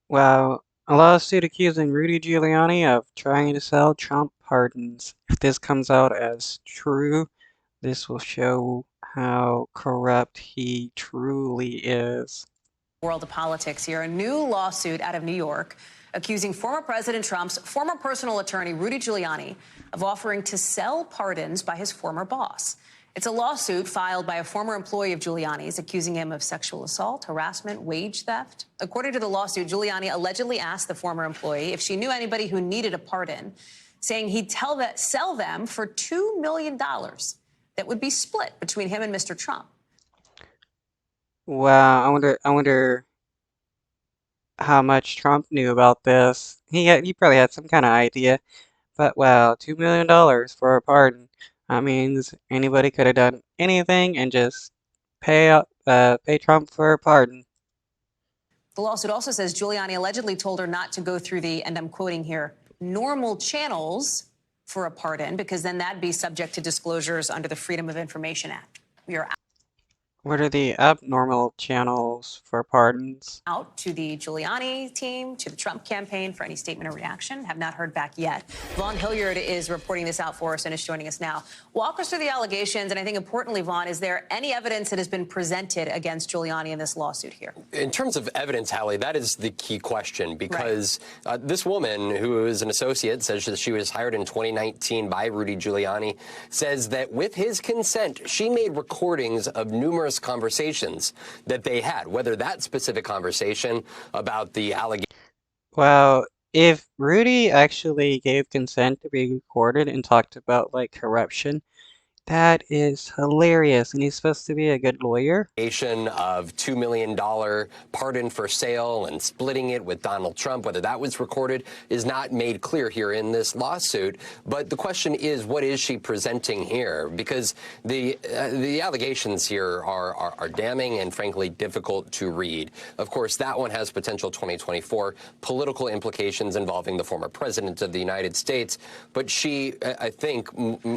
Well, a lawsuit accusing Rudy Giuliani of trying to sell Trump pardons. If this comes out as true, this will show how corrupt he truly is. World of politics here. A new lawsuit out of New York accusing former President Trump's former personal attorney, Rudy Giuliani, of offering to sell pardons by his former boss. It's a lawsuit filed by a former employee of Giuliani's accusing him of sexual assault, harassment, wage theft. According to the lawsuit, Giuliani allegedly asked the former employee if she knew anybody who needed a pardon, saying he'd sell them for $2 million that would be split between him and Mr. Trump. Wow, I wonder how much Trump knew about this. He probably had some kind of idea. But wow, $2 million for a pardon. That means anybody could have done anything and just pay Trump for a pardon. The lawsuit also says Giuliani allegedly told her not to go through the, and I'm quoting here, normal channels for a pardon, because then that'd be subject to disclosures under the Freedom of Information Act. We are What are the abnormal channels for pardons? out to the Giuliani team, to the Trump campaign for any statement or reaction. Have not heard back yet. Vaughn Hilliard is reporting this out for us and is joining us now. Walk us through the allegations, and I think importantly, Vaughn, is there any evidence that has been presented against Giuliani in this lawsuit here? In terms of evidence, Hallie, that is the key question, because this woman, who is an associate, says that she was hired in 2019 by Rudy Giuliani, says that with his consent, she made recordings of numerous conversations that they had, whether that specific conversation about the allegation. Well, if Rudy actually gave consent to be recorded and talked about like corruption, that is hilarious, and he's supposed to be a good lawyer. Of $2 million pardon for sale and splitting it with Donald Trump, whether that was recorded is not made clear here in this lawsuit. But the question is, what is she presenting here? Because the allegations here are damning and frankly difficult to read. Of course, that one has potential 2024 political implications involving the former president of the United States. But she, I think,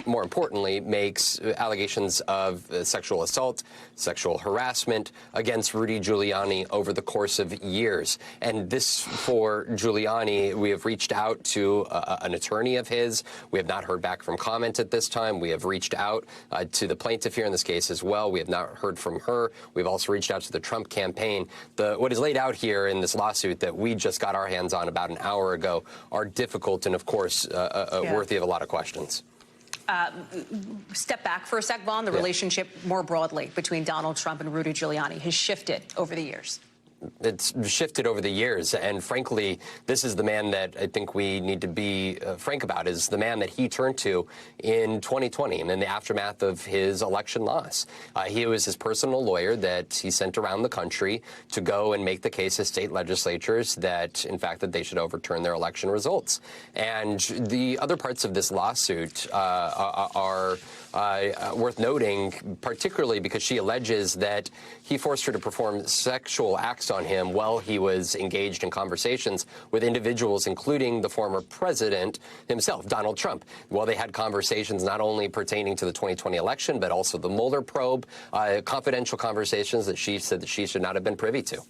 more importantly, makes allegations of sexual assault, sexual harassment against Rudy Giuliani over the course of years. And this, for Giuliani, we have reached out to an attorney of his. We have not heard back from comment at this time. We have reached out to the plaintiff here in this case as well. We have not heard from her. We've also reached out to the Trump campaign. What is laid out here in this lawsuit that we just got our hands on about an hour ago are difficult and, of course, worthy of a lot of questions. Step back for a sec, Vaughn. The relationship more broadly between Donald Trump and Rudy Giuliani has shifted over the years. It's shifted over the years, and frankly, this is the man that I think we need to be frank about, is the man that he turned to in 2020 and in the aftermath of his election loss. He was his personal lawyer that he sent around the country to go and make the case to state legislatures that, in fact, that they should overturn their election results. And the other parts of this lawsuit are worth noting, particularly because she alleges that he forced her to perform sexual acts on him while he was engaged in conversations with individuals, including the former president himself, Donald Trump. While they had conversations not only pertaining to the 2020 election, but also the Mueller probe, confidential conversations that she said that she should not have been privy to.